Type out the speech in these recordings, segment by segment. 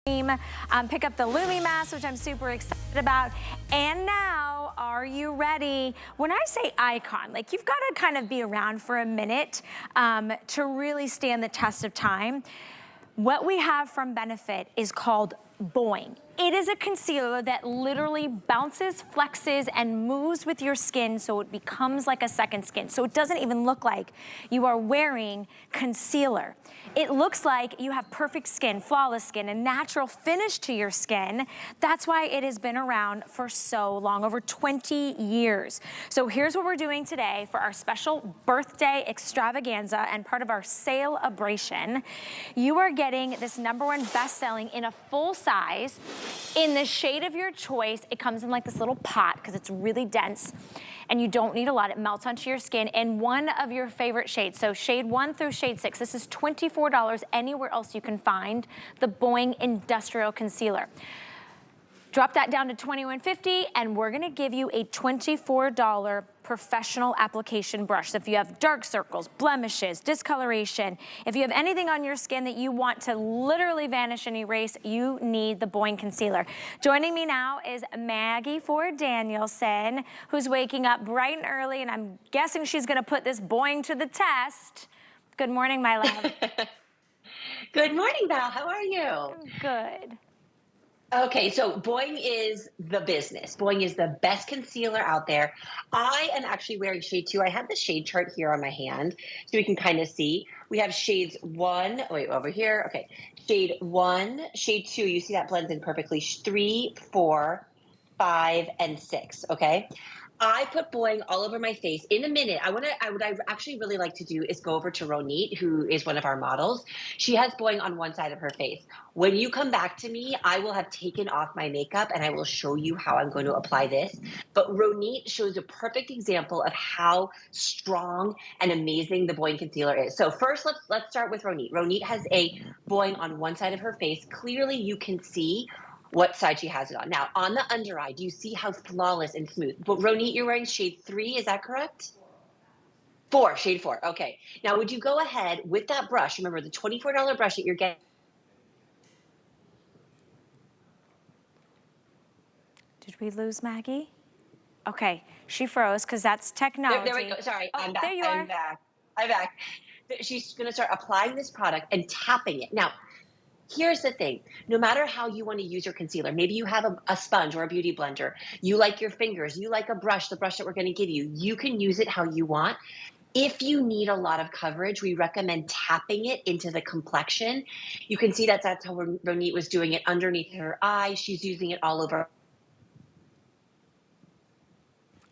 Pick up the Lumi mask, which I'm super excited about. And now, are you ready? When I say icon, like you've got to kind of be around for a minute to really stand the test of time. What we have from Benefit is called Boiing. It is a concealer that literally bounces, flexes, and moves with your skin so it becomes like a second skin. So it doesn't even look like you are wearing concealer. It looks like you have perfect skin, flawless skin, a natural finish to your skin. That's why it has been around for so long, over 20 years. So here's what we're doing today for our special birthday extravaganza and part of our celebration. You are getting this #1 best-selling in a full size, in the shade of your choice. It comes in like this little pot because it's really dense and you don't need a lot. It melts onto your skin in one of your favorite shades. So shade 1 through shade 6. This is $24 anywhere else you can find the Boiing Industrial Concealer. Drop that down to $21.50 and we're gonna give you a $24 professional application brush. So if you have dark circles, blemishes, discoloration, if you have anything on your skin that you want to literally vanish and erase, you need the Boiing Concealer. Joining me now is Maggie Ford Danielson, who's waking up bright and early, and I'm guessing she's gonna put this Boiing to the test. Good morning, my love. Good morning, Val. How are you? I'm good. Okay, so Boiing is the business. Boiing is the best concealer out there. I am actually wearing shade 2. I have the shade chart here on my hand so we can kind of see. We have shades 1, wait, over here. Okay, shade 1, shade 2, you see that blends in perfectly. 3, 4, 5, and 6, okay? I put Boiing all over my face. In a minute, what I actually really like to do is go over to Ronit, who is one of our models. She has Boiing on one side of her face. When you come back to me, I will have taken off my makeup and I will show you how I'm going to apply this. But Ronit shows a perfect example of how strong and amazing the Boiing concealer is. So first, let's start with Ronit. Ronit has a Boiing on one side of her face. Clearly, you can see what side she has it on. Now, on the under eye, do you see how flawless and smooth? But Ronit, you're wearing shade 3, is that correct? 4, shade 4, okay. Now, would you go ahead with that brush, remember the $24 brush that you're getting. Did we lose Maggie? Okay, she froze because that's technology. There we go, sorry, oh, I'm back, there you are. I'm back. She's gonna start applying this product and tapping it. Now, here's the thing, no matter how you want to use your concealer, maybe you have a sponge or a beauty blender, you like your fingers, you like a brush, the brush that we're going to give you, you can use it how you want. If you need a lot of coverage, we recommend tapping it into the complexion. You can see that's how Ronit was doing it underneath her eye. She's using it all over.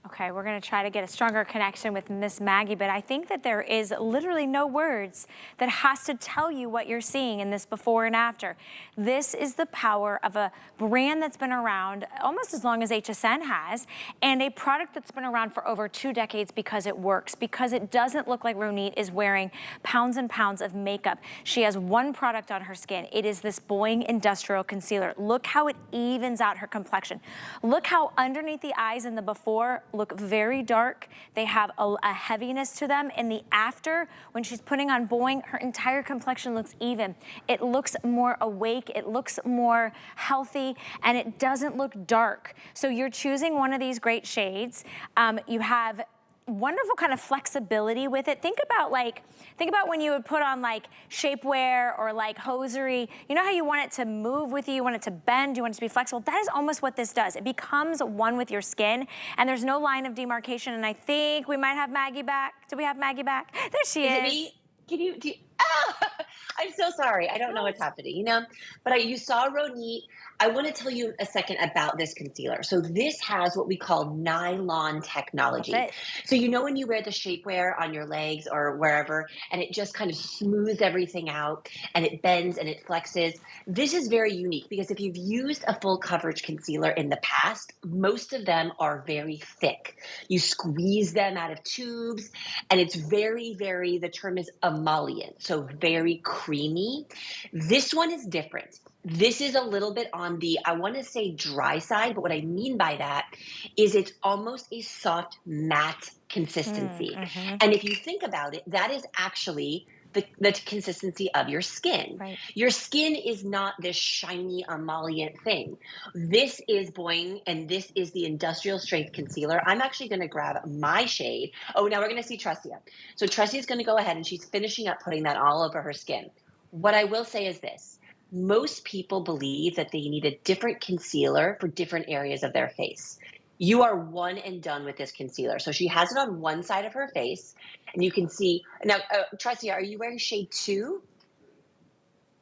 Okay, we're gonna try to get a stronger connection with Miss Maggie, but I think that there is literally no words that has to tell you what you're seeing in this before and after. This is the power of a brand that's been around almost as long as HSN has, and a product that's been around for over 2 decades because it works, because it doesn't look like Ronit is wearing pounds and pounds of makeup. She has one product on her skin. It is this Boiing Industrial Concealer. Look how it evens out her complexion. Look how underneath the eyes in the before look very dark. They have a heaviness to them. In the after, when she's putting on Boiing, her entire complexion looks even. It looks more awake, it looks more healthy, and it doesn't look dark. So you're choosing one of these great shades. You have wonderful kind of flexibility with it. Think about when you would put on like shapewear or like hosiery. You know how you want it to move with you, you want it to bend, you want it to be flexible? That is almost what this does. It becomes one with your skin, and there's no line of demarcation. And I think we might have Maggie back. Do we have Maggie back? There she is. It me? Can you, I'm so sorry. I don't know what's happening, you know, but you saw Ronit. I want to tell you a second about this concealer. So this has what we call nylon technology. So you know when you wear the shapewear on your legs or wherever, and it just kind of smooths everything out and it bends and it flexes. This is very unique because if you've used a full coverage concealer in the past, most of them are very thick. You squeeze them out of tubes and it's very, the term is emollient, so very creamy. This one is different. This is a little bit on the, I want to say dry side, but what I mean by that is it's almost a soft matte consistency. And if you think about it, that is actually the consistency of your skin. Right. Your skin is not this shiny emollient thing. This is Boiing, and this is the Industrial Strength Concealer. I'm actually going to grab my shade. Oh, now we're going to see Tressia. So Tressia is going to go ahead and she's finishing up putting that all over her skin. What I will say is this. Most people believe that they need a different concealer for different areas of their face. You are one and done with this concealer. So she has it on one side of her face, and you can see now. Tressia, are you wearing shade 2?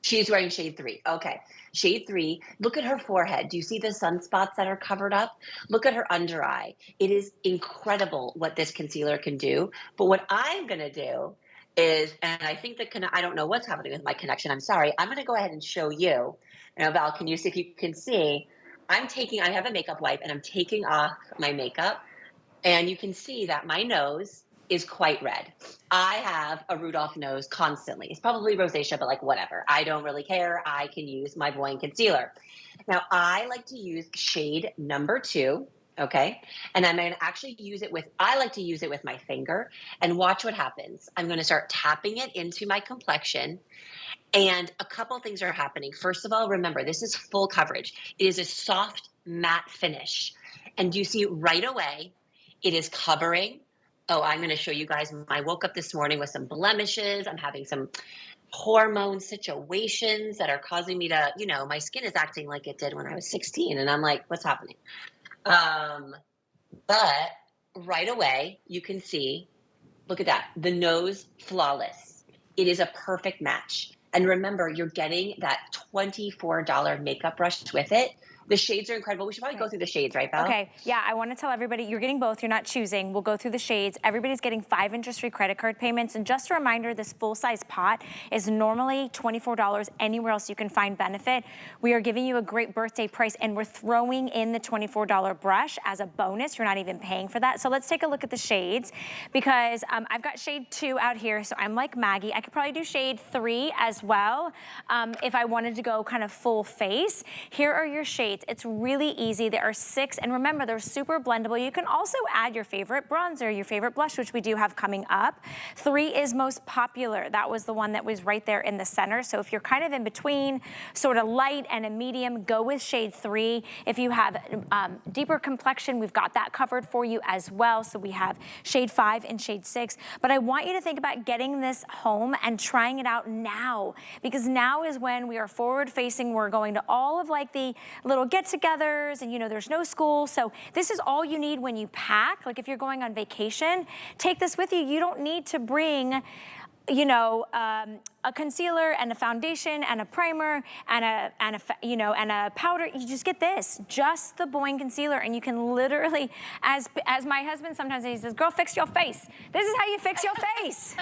She's wearing shade 3. Okay, shade 3. Look at her forehead. Do you see the sunspots that are covered up? Look at her under eye. It is incredible what this concealer can do. But what I'm gonna do is, and I think that I don't know what's happening with my connection. I'm sorry. I'm gonna go ahead and show you. Now, Val, can you see if you can see? I have a makeup wipe and I'm taking off my makeup, and you can see that my nose is quite red. I have a Rudolph nose constantly. It's probably rosacea, but like whatever. I don't really care. I can use my Boiing concealer. Now I like to use shade number 2. Okay. And I'm going to actually I like to use it with my finger, and watch what happens. I'm going to start tapping it into my complexion. And a couple things are happening. First of all, remember, this is full coverage. It is a soft matte finish. And you see right away, it is covering. Oh, I'm going to show you guys. I woke up this morning with some blemishes. I'm having some hormone situations that are causing me to, my skin is acting like it did when I was 16. And I'm like, what's happening? But right away, you can see, look at that. The nose, flawless. It is a perfect match. And remember, you're getting that $24 makeup brush with it. The shades are incredible. We should probably go through the shades, right, Val? Okay, yeah, I want to tell everybody, you're getting both, you're not choosing. We'll go through the shades. Everybody's getting 5 interest-free credit card payments. And just a reminder, this full-size pot is normally $24 anywhere else you can find Benefit. We are giving you a great birthday price, and we're throwing in the $24 brush as a bonus. You're not even paying for that. So let's take a look at the shades, because I've got shade 2 out here, so I'm like Maggie. I could probably do shade 3 as well if I wanted to go kind of full face. Here are your shades. It's really easy. There are 6, and remember, they're super blendable. You can also add your favorite bronzer, your favorite blush, which we do have coming up. 3 is most popular. That was the one that was right there in the center. So if you're kind of in between, sort of light and a medium, go with shade 3. If you have deeper complexion, we've got that covered for you as well. So we have shade 5 and shade 6. But I want you to think about getting this home and trying it out now, because now is when we are forward facing. We're going to all of like the little get-togethers, and there's no school. So this is all you need when you pack. Like if you're going on vacation, take this with you. You don't need to bring a concealer and a foundation and a primer and a powder. You just get this, just the Boiing concealer, and you can literally, as my husband sometimes he says, "Girl, fix your face." This is how you fix your face.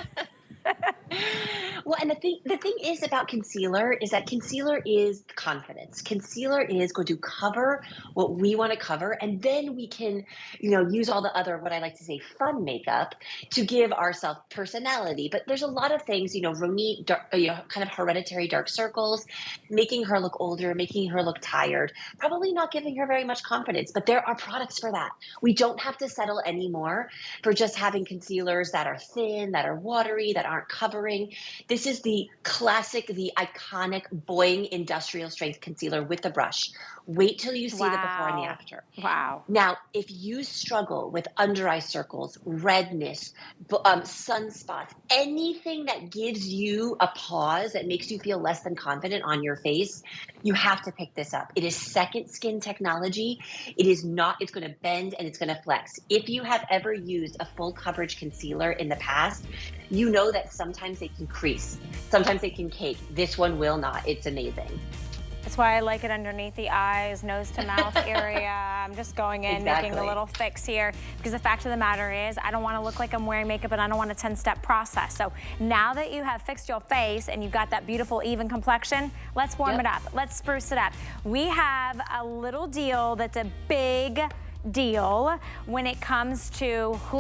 Well, and the thing is about concealer is that concealer is confidence. Concealer is going to cover what we want to cover, and then we can, use all the other, what I like to say, fun makeup to give ourselves personality. But there's a lot of things, Ronit, kind of hereditary dark circles, making her look older, making her look tired, probably not giving her very much confidence. But there are products for that. We don't have to settle anymore for just having concealers that are thin, that are watery, that aren't covering. This is the classic, the iconic Boiing Industrial Strength Concealer with the brush. Wait till you see the before and the after. Wow. Now, if you struggle with under eye circles, redness, sunspots, anything that gives you a pause, that makes you feel less than confident on your face, you have to pick this up. It is second skin technology. It is not, it's going to bend and it's going to flex. If you have ever used a full coverage concealer in the past, you know that sometimes they can crease, sometimes they can cake. This one will not. It's amazing. That's why I like it underneath the eyes, nose to mouth area. I'm just going in, making the little fix here, because the fact of the matter is, I don't want to look like I'm wearing makeup, and I don't want a 10-step process. So now that you have fixed your face and you've got that beautiful even complexion, let's warm it up. Let's spruce it up. We have a little deal that's a big deal when it comes to who